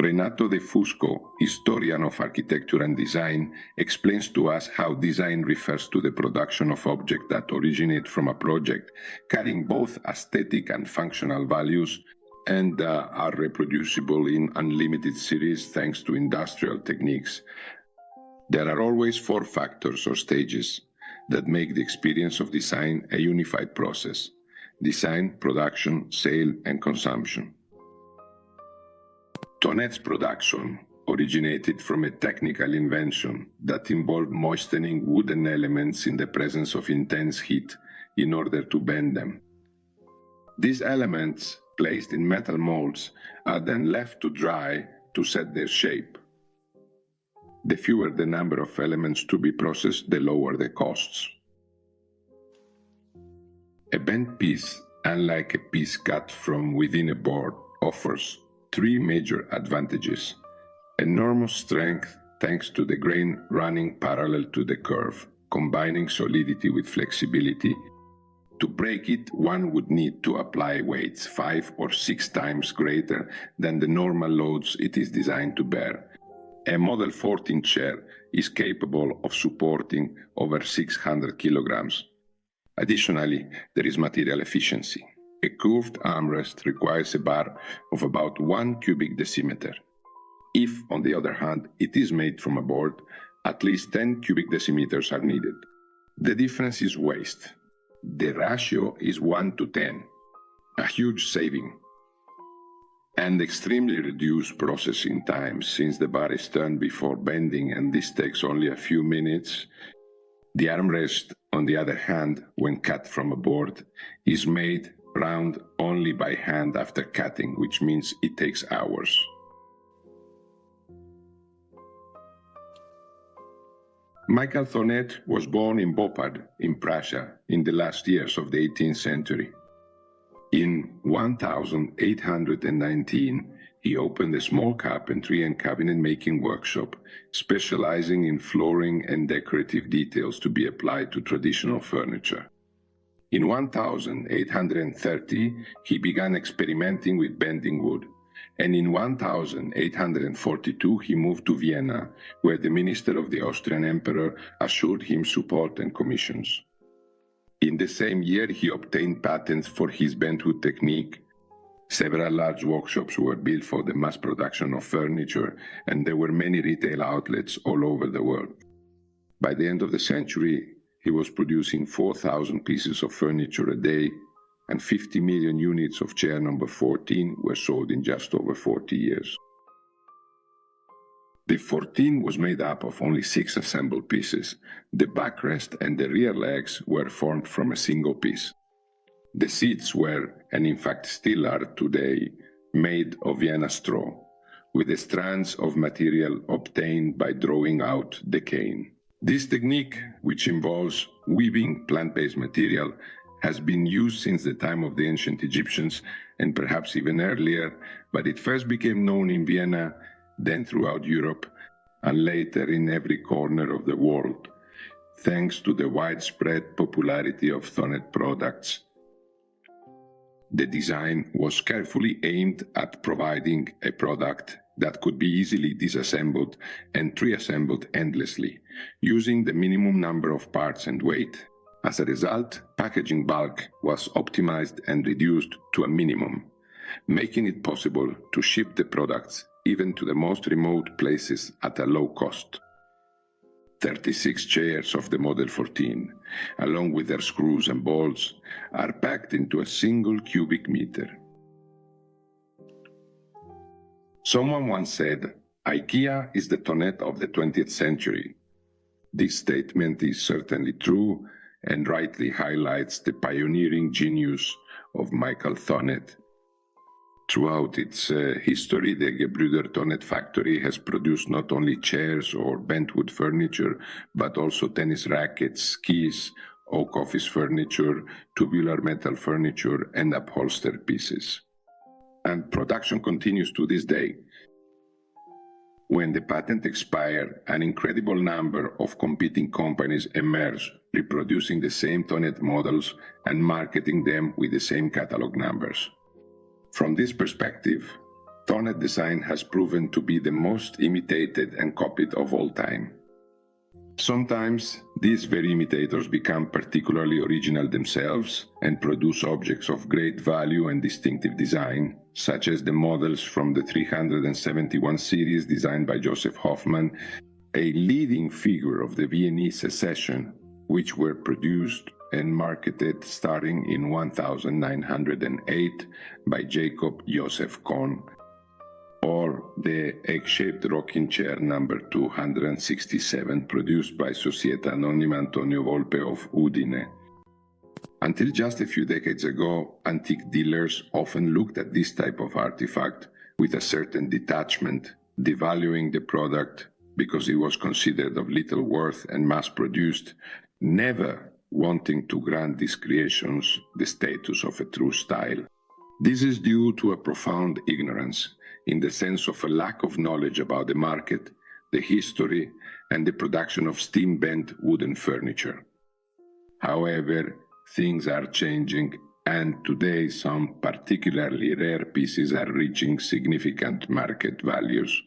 Renato De Fusco, historian of architecture and design, explains to us how design refers to the production of objects that originate from a project, carrying both aesthetic and functional values, and are reproducible in unlimited series thanks to industrial techniques. There are always 4 factors or stages that make the experience of design a unified process: design, production, sale, and consumption. Thonet's production originated from a technical invention that involved moistening wooden elements in the presence of intense heat in order to bend them. These elements, placed in metal molds, are then left to dry to set their shape. The fewer the number of elements to be processed, the lower the costs. A bent piece, unlike a piece cut from within a board, offers 3 major advantages: enormous strength thanks to the grain running parallel to the curve, combining solidity with flexibility. To break it, one would need to apply weights 5 or 6 times greater than the normal loads it is designed to bear. A Model 14 chair is capable of supporting over 600 kilograms. Additionally, there is material efficiency. A curved armrest requires a bar of about 1 cubic decimeter. If, on the other hand, it is made from a board, at least 10 cubic decimeters are needed. The difference is waste. The ratio is 1 to 10, a huge saving, and extremely reduced processing time since the bar is turned before bending, and this takes only a few minutes. The armrest, on the other hand, when cut from a board, is made round only by hand after cutting, which means it takes hours. Michael Thonet was born in Beaupard, in Prussia, in the last years of the 18th century. In 1819, he opened a small carpentry and cabinet-making workshop, specializing in flooring and decorative details to be applied to traditional furniture. In 1830, he began experimenting with bending wood, and in 1842 he moved to Vienna, where the minister of the Austrian emperor assured him support and commissions. In the same year, he obtained patents for his bentwood technique. Several large workshops were built for the mass production of furniture, and there were many retail outlets all over the world. By the end of the century, he was producing 4,000 pieces of furniture a day, and 50 million units of chair number 14 were sold in just over 40 years. The 14 was made up of only 6 assembled pieces. The backrest and the rear legs were formed from a single piece. The seats were, and in fact still are today, made of Vienna straw, with the strands of material obtained by drawing out the cane. This technique, which involves weaving plant-based material, has been used since the time of the ancient Egyptians and perhaps even earlier, but it first became known in Vienna, then throughout Europe, and later in every corner of the world, thanks to the widespread popularity of Thonet products. The design was carefully aimed at providing a product that could be easily disassembled and reassembled endlessly, using the minimum number of parts and weight. As a result, packaging bulk was optimized and reduced to a minimum, making it possible to ship the products even to the most remote places at a low cost. 36 chairs of the Model 14, along with their screws and bolts, are packed into a single cubic meter. Someone once said, IKEA is the Thonet of the 20th century. This statement is certainly true and rightly highlights the pioneering genius of Michael Thonet. Throughout its history, the Gebrüder Thonet factory has produced not only chairs or bentwood furniture, but also tennis rackets, skis, oak office furniture, tubular metal furniture, and upholstered pieces. And production continues to this day. When the patent expired, an incredible number of competing companies emerged, reproducing the same Thonet models and marketing them with the same catalog numbers. From this perspective, Thonet design has proven to be the most imitated and copied of all time. Sometimes, these very imitators become particularly original themselves and produce objects of great value and distinctive design, such as the models from the 371 series designed by Joseph Hoffman, a leading figure of the Viennese secession, which were produced and marketed starting in 1908 by Jacob Joseph Kohn, or the egg-shaped rocking chair number 267 produced by Società Anonima Antonio Volpe of Udine. Until just a few decades ago, antique dealers often looked at this type of artifact with a certain detachment, devaluing the product because it was considered of little worth and mass-produced, never wanting to grant these creations the status of a true style. This is due to a profound ignorance, in the sense of a lack of knowledge about the market, the history, and the production of steam-bent wooden furniture. However, things are changing, and today some particularly rare pieces are reaching significant market values.